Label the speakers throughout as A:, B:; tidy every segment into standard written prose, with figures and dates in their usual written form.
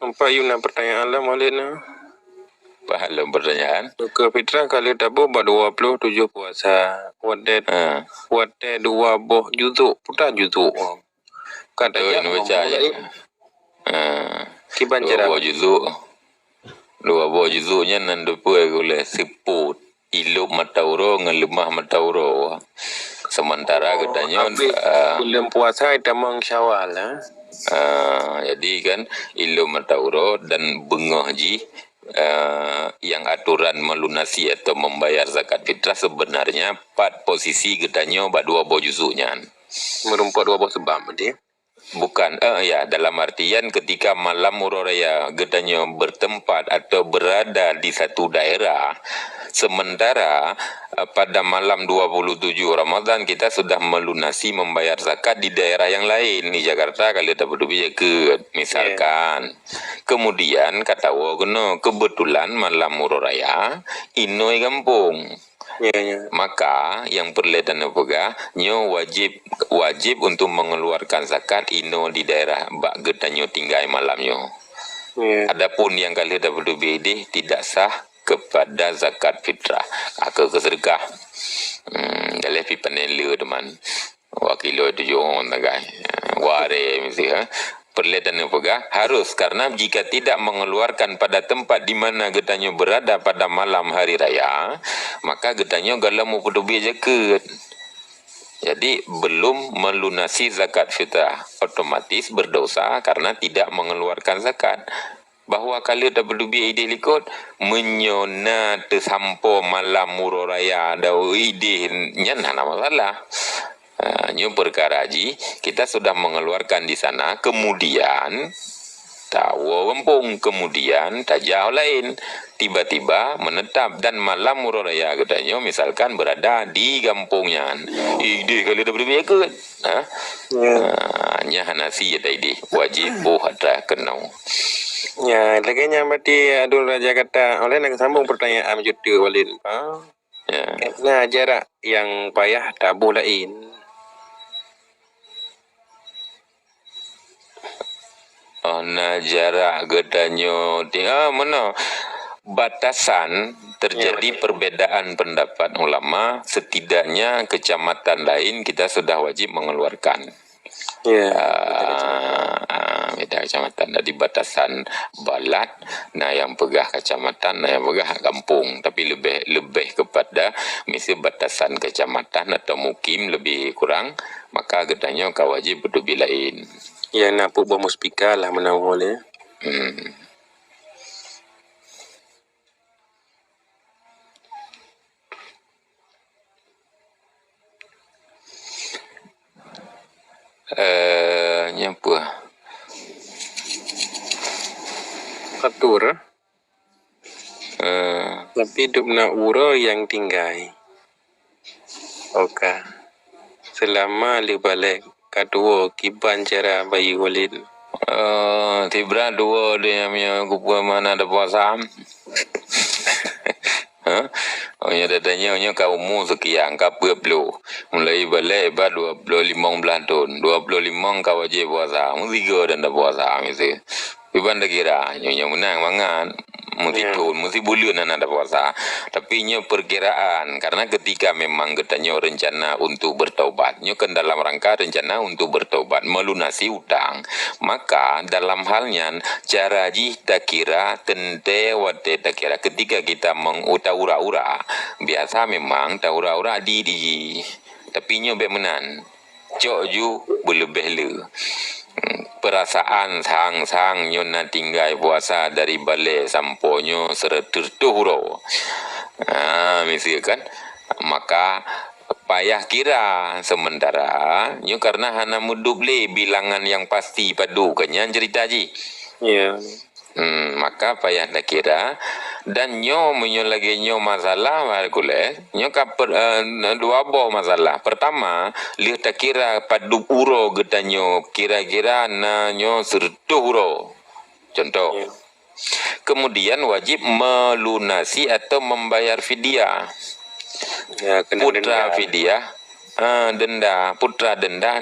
A: Nampak you nak pertanyaan lah Maulid na.
B: Pahala pertanyaan.
A: Ke fitrah kali tabu 27 puasa. Wadet 2 boh juzuk. Putar juzuk. Kata
B: ini baca ya.
A: Kiban
B: 2 buah juzuk. 2 buah juzuknya nandupuai oleh siput. Ilup matauro ngelemah matauro. Sementara katanya
A: bulan puasa itu mang Syawal
B: jadi kan ilup matauro dan bengah ji yang aturan melunasi atau membayar zakat fitrah sebenarnya 4 posisi katanya 2 buah juzuknya.
A: Merumput 2 buah sebab berarti.
B: Bukan, ya dalam artian ketika malam Murah Raya katanya bertempat atau berada di satu daerah, sementara pada malam 27 Ramadan kita sudah melunasi membayar zakat di daerah yang lain. Di Jakarta kali ada berdua ke misalkan. Kemudian kata wogono kebetulan malam Murah Raya inoi kampung. Maka yang perletan pega nyo wajib untuk mengeluarkan zakat ino di daerah bak getanyo tinggal malamnya. Adapun yang kali dah berbeda tidak sah kepada zakat fitrah. Ke sedekah. Dalam pipanelu teman. Wakilo itu jong nagai. Ware mesti perletan pega harus karena jika tidak mengeluarkan pada tempat di mana getanyo berada pada malam hari raya, maka getanyo galamu pudubi zakat. Jadi belum melunasi zakat fitrah, otomatis berdosa karena tidak mengeluarkan zakat. Bahwa kali dah berdubi ide likut menyona tersampo malam Murah Raya dau ide nyana masalah. Nyo perkara ji kita sudah mengeluarkan di sana, kemudian tahu kampung, kemudian tajau lain tiba-tiba menetap dan malam Murah Raya katanya misalkan berada di kampungnya. Ide kali dah berbeza ke? Nya hanasi ada ide wajib ada kenau.
A: Ya, lagi nya berarti Adul Raja kata oleh nak sambung pertanyaan juta Walid. Nah, jarak yang payah tabuh lain.
B: Nah jarak gedanyo mana batasan terjadi perbedaan pendapat ulama, setidaknya kecamatan lain kita sudah wajib mengeluarkan. Beda kecamatan dari batasan balat, nah yang pegah kecamatan, nah yang pegah kampung, tapi lebih kepada mesti batasan kecamatan atau mukim lebih kurang, maka gedanyo kau wajib berdubi lain.
A: Ya nak buat muspika lah menawar boleh.
B: Nyapa?
A: Atur. Tapi hidup nak ura yang tinggal. Oka. Selama li balik kedua kiban cara bayi Walid.
B: Tibra dua dia punya kupu mana ada puasa. Nya datanya kau umur sekian kau perlu mulai balik ba 25 tahun 25 kau wajib puasa mesti dan dah puasa mesti iban dah kira nyonya menang mangan mesti pun mesti bulan ada puasa tapi nyo perkiraan karena ketika memang getanyo rencana untuk bertaubat nyo kan dalam rangka rencana untuk bertaubat melunasi utang maka dalam halnya cara ji tak kira tente wate tak kira ketika kita mengutaura-ura biasa memang taura-ura di tapi nyo be menan cok ju berlebih le perasaan sang nyo na tinggal puasa dari balik samponyo sereturtuhuro misalkan maka payah kira sementara nyo karena hana muduble bilangan yang pasti padu kanyan cerita ji maka payah nak kira dan nyo lagi nyo masalah markule nyo dua boh masalah pertama lihat tak kira padu uro getanyo kira-kira na nyo sertuh uro contoh kemudian wajib melunasi atau membayar fidyah putra fidyah denda putra denda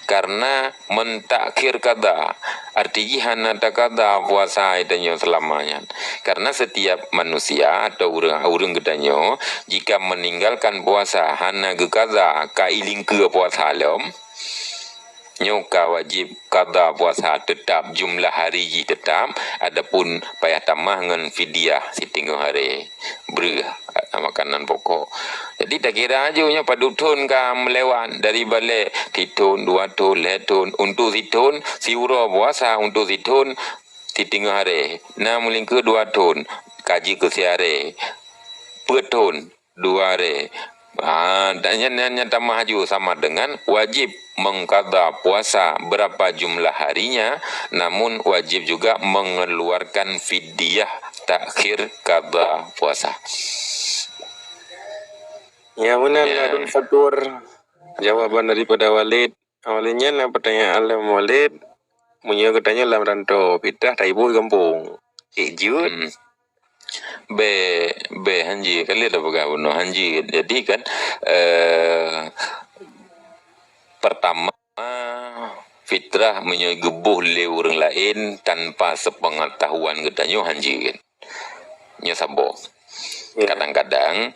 B: karena mentakhir qada artinya hana takada puasa itanyo selamanya. Karena setiap manusia atau urang gedanyo jika meninggalkan puasa hana gekada kailing ke puasa alam, nyoka wajib kada puasa tetap jumlah hari tetap, adapun payah tamah ngan fidyah sitinggo hari berah makanan pokok. Jadi tak kira aja nya padutun ka melewat dari balik titun 2 tahun letun untuk titun siuro puasa untuk titun titinggo hari. Nah muling ke 2 tahun kaji ke siare petun 2 hari. Dan tambah haju sama dengan wajib mengqadha puasa berapa jumlah harinya, namun wajib juga mengeluarkan fidyah takhir qadha puasa.
A: Ya benar Adun Fatur. Jawaban daripada Walid. Awalnya lah pertanyaan alam Walid. Punya katanya dalam rantau fitrah tak ibu kampung. Jut.
B: Be hanji kali dah pegang bunuh hanji. Jadi kan pertama fitrah menyegebuh le orang lain tanpa sepengetahuan gedanyo hanji kan. Nya sabo. Kadang-kadang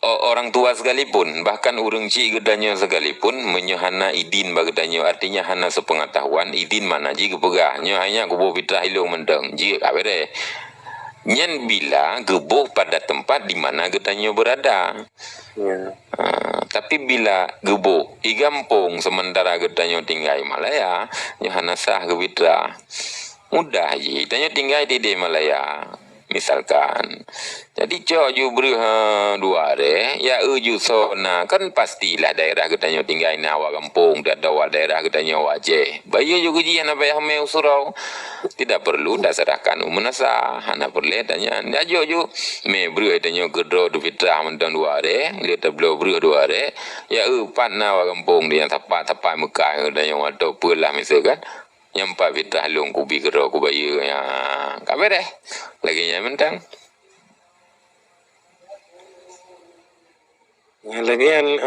B: orang tua sekalipun, bahkan urang cik gedanyo sekalipun menyohana idin bagedanyo, artinya hana sepengetahuan idin mana ji kepegah nyo hanya kubu fitrah ilung mendeng ji kabere nyen bila gebuh pada tempat di mana gedanyo berada. Tapi bila gebuh i gampung sementara gedanyo tinggal Malaya nyo hana sah ke fitrah mudah ji gedanyo tinggal di Malaya misalkan. Jadi cok ju berha 2 hari ya uju sona kan pastilah daerah gedanyo tinggal ni awak kampung dan awak daerah gedanyo wajeh bayu juga ji ana bayah me usurau tidak perlu dah serahkan umunasa hana perlu tanya ya ju me bru gedanyo gedro du fitrah mentang 2 hari dia tablo bru 2 hari ya pan na awak kampung dia tapak Mekah gedanyo atau pulah misalkan nyampak fitrah long kubi gedro ku bayu ya kabar deh lagi nya mentang.
A: Lagian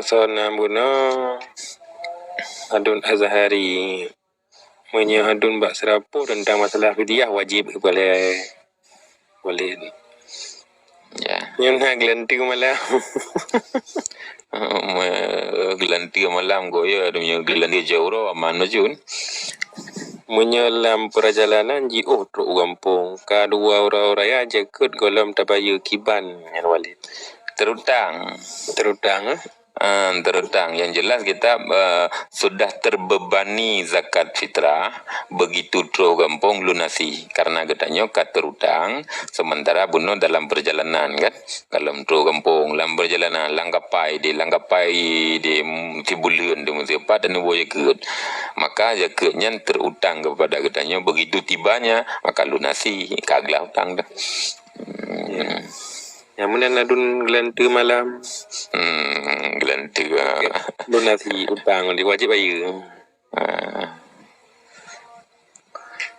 A: sona buno Adun Azhari punya Adun Mbak Serapu tentang masalah fidyah wajib boleh
B: Ya.
A: yang nak gelanting malam
B: Gelanti malam goya dunia gelanti jauh aman majun.
A: menyelam perjalanan ji truk kampung kedua orang-orang ya jakut golam tabayu kiban yang Walid
B: Terutang yang jelas kita sudah terbebani zakat fitrah begitu tro kampung lunasi karena gedanyo kat terutang sementara buno dalam perjalanan kan dalam tro kampung dalam perjalanan langkapai di Tibulian di Musipa dan boya ket maka zakatnya terutang kepada gedanyo begitu tibanya maka lunasi kaglah utang dah.
A: Yang mana Adun gelanti malam
B: gelanti
A: lunasi utang diwajib ayu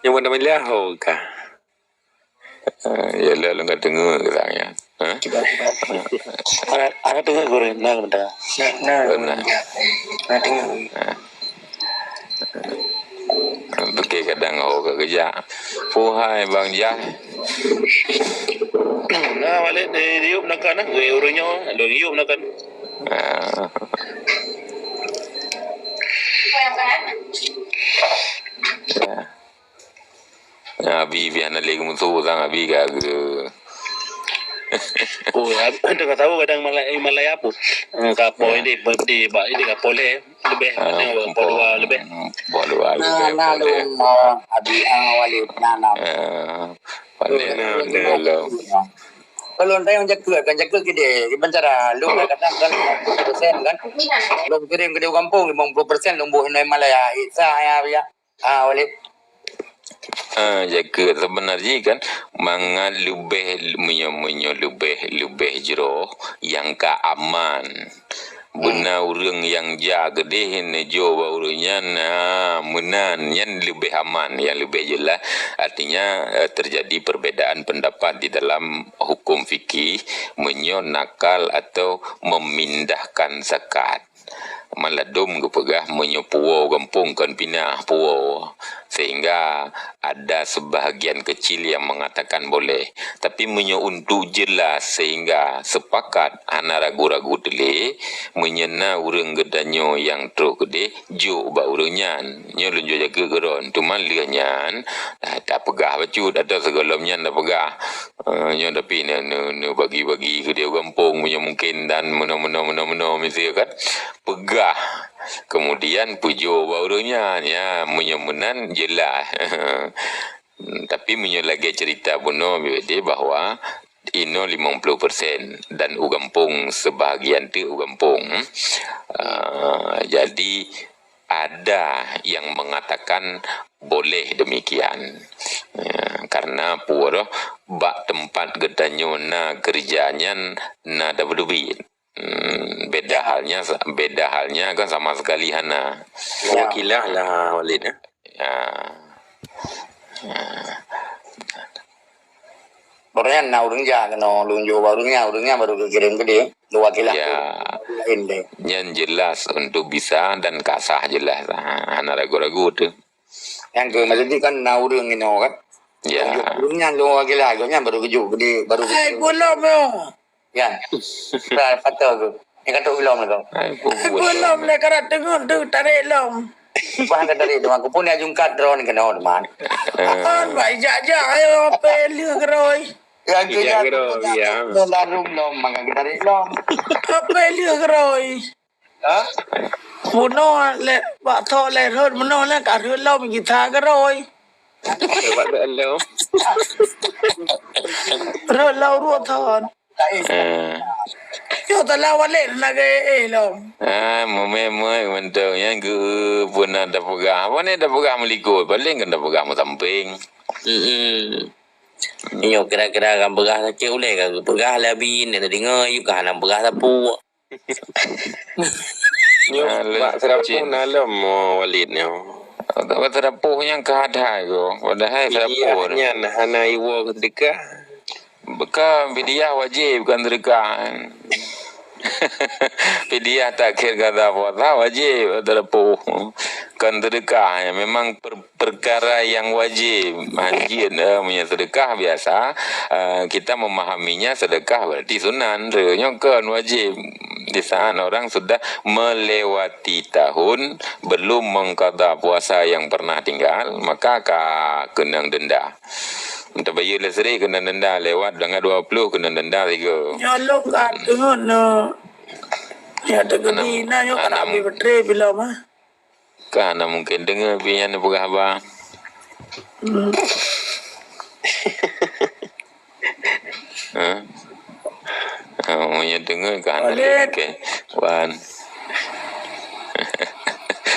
A: yang mana milah kah
B: ya lalu nggak dengar katanya
C: Ana dengar goreng nah bentar. Nah dengar.
B: Pergi kadang ke kerja puhai bang jah
C: Nah balik dari diup nakan nah gue orangnya ada diup nakan.
B: Abi biar nak lagi musuh sang abi ke
C: Oh ya ada kata tahu kadang Malaya apa kapo ini kapo lebih lebih
B: boleh
D: na lung abi Walid na kalau tayo jaga gede ibancara lung kadang kan persen kan lung kirim gede kampung 50% lung buhin na Malaya isa ya Walid
B: jaga sebenarnya kan mangan lebih lebih jero yang ka aman Bena urang yang jaga deh nejo urangnya menan yang lebih aman yang lebih jelas artinya terjadi perbedaan pendapat di dalam hukum fikih menyo nakal atau memindahkan zakat maladum ke pegah menyepuau kampung kan pindah puau, sehingga ada sebahagian kecil yang mengatakan boleh, tapi untuk jelas sehingga sepakat ana ragu-ragu dele menyena urang gedanyo yang tro gede jo ba urunyan nyo lunjo jaga geron tuman lianyan tak pegah bacut ada segalamnya dah pegah nyo tapi ne bagi-bagi ke dia kampung punya mungkin dan meno mesti kan pegah kemudian pujo ba urunyan ya menyemenan jelas. Tapi menyo lagi cerita buno dia bahwa ino 50% dan ugampung sebahagian tu ugampung. Jadi ada yang mengatakan boleh demikian. Karena puro bak tempat gedanyo na kerjanya na ada berduit. Beda halnya kan sama sekali hana.
A: Wakilah lah Walid.
D: Pokoknya na urungnya kena lunjo urungnya baru kirim ke dia. Dua kilo.
B: Ya, yang jelas untuk bisa dan kasah jelas. Hana ragu-ragu tu.
D: Yang ke maksudnya kan na urung ini kan.
B: Ya.
D: Urungnya dua kilo agaknya baru keju gede baru.
E: Belum yo.
D: Ya. Patah tu. Ini kan tu belum lah.
E: Belum le karat tengun tu tarik lom.
D: Bahan dari itu aku punya jungkat drone kena hormat.
E: An bai jaja ayo peli geroi.
D: Yang
A: Iya,
D: kita
A: bro, iya.
D: larum lom mangga kita dari lom.
E: Peli geroi.
D: Hah?
E: Muno le ba tho le rod muno le ka rod lom kita geroi.
A: Sebab tu Allah.
E: Rod lau ru thon. Yo ta la wale na ge lom.
B: Meme mentang yang ke pun ada pegah. Apa ni ada pegah meliko, paling kan ada pegah mu samping.
F: Iyo kira-kira kan pegah kecil boleh ke pegah lebih ni tadi ngayuk kan nak pegah sapu.
A: Nyo bak serapuh nalam Walid nyo.
B: Tak terapuh yang keadaan ko. Padahal terapuh.
A: Dia hana iwo sedekah.
B: Bukan video wajib bukan sedekah. Pidiah tak kira kata apa wajib terapuh kan sedekah ya memang perkara yang wajib haji punya sedekah biasa kita memahaminya sedekah berarti sunan sebenarnya kan wajib di saat orang sudah melewati tahun belum mengqada puasa yang pernah tinggal maka kena denda. Untuk bayar lesri kena denda lewat dengan 20 kena denda 3.
E: Ya lo ka tengun no. Ya tegedi na yo kan abi betre bila mah.
B: Karena mungkin dengar pian pegah abang. Punya dengar kan okay. Wan.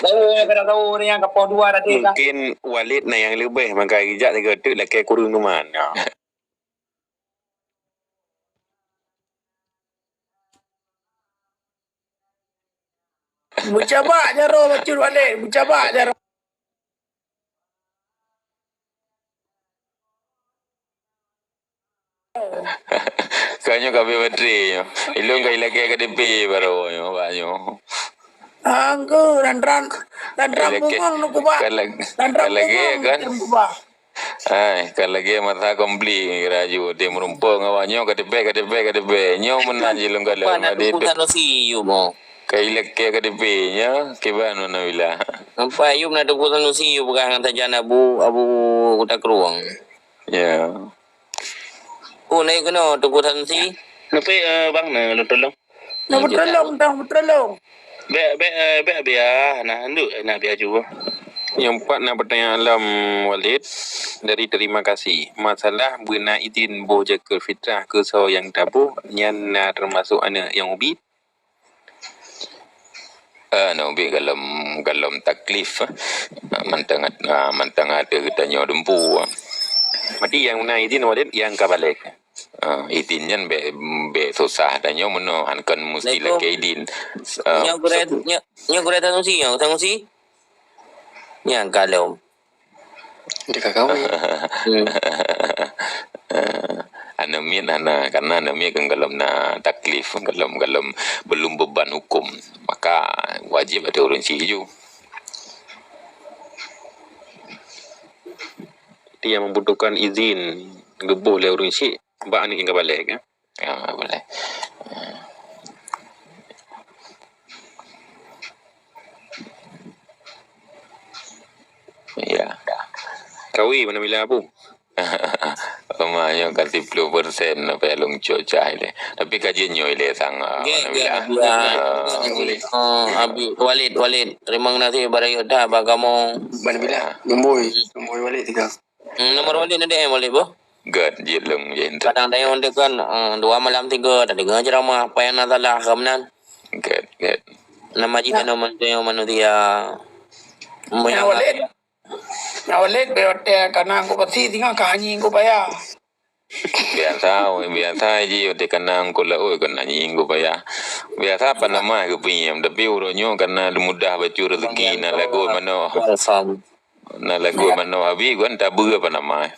D: Tahu kena tahu ni yang kapal dua tadi kan.
A: Mungkin Walid na yang lebih maka ijak tiga tu lah ke kurung numan.
E: Mucaba jaro bacur wale, mucaba jaro.
B: Kanyo kabe bateri yo. Ilong kai lagi ke DP baru yo banyo.
E: Angku dan bungong nu kuba.
B: Kalau lagi kan. Kalau lagi mata kompli raju dia merumpung awanyo ke DP nyo menaji long kalau
F: Mana tu pun si you mo.
B: Kai lagi ke DP nya kibano na wila.
F: Nampak you nak tu pun si you bukan saja abu kuda keruang.
B: Ya.
F: Oh naik kena tu pun si.
C: Napi bang na tolong.
E: Na betrolong.
C: Be biar nah andu nah biar juga.
A: Yang empat nak pertanyaan alam Walid dari terima kasih. Masalah bina izin boh jaga fitrah ke so yang tabuh nyan termasuk anak yang ubit.
B: Nabi galam taklif mantang ada katanya dempu.
A: Mati yang na izin Walid yang kabalik.
B: Izinnya be susah dan nyo meno kan mesti lagi izin.
F: Nyo kuret tanu si. Yang kalau
A: Dekat kau.
B: Karena anamia kan galam na taklif galam belum beban hukum maka maka wajib ada urun siju.
A: Dia membutuhkan izin boleh urun si ba ni inga balik ya.
B: Ya, boleh. Ya.
A: Kawi mana bila apa?
B: Rumahnya kasih 10% na pelong cuaca ile. Tapi kajiannya ile sang
F: abi Walid rimang nasi barayo dah bagamo
E: Mana bila? Lumboy balik tiga.
F: nomor Walid ada Walid boh.
B: gad jelung jento.
F: Kadang day onde kan 2 malam 3 tadi ngajar rumah apa yang natalah kamnan.
B: Gad.
F: Nama jita nama tu manusia.
E: Ya Walid. Ya Walid beote karena aku pasti tinggal kanyi aku payah.
B: Biasa ji ote kanang kula oi kana nyingo pa ya. Biasa pa nama ke pinyam tapi uronyo karena mudah bacu rezeki na lagu mano.
F: Sam.
B: Na lagu mano habi gua enta bua pa nama.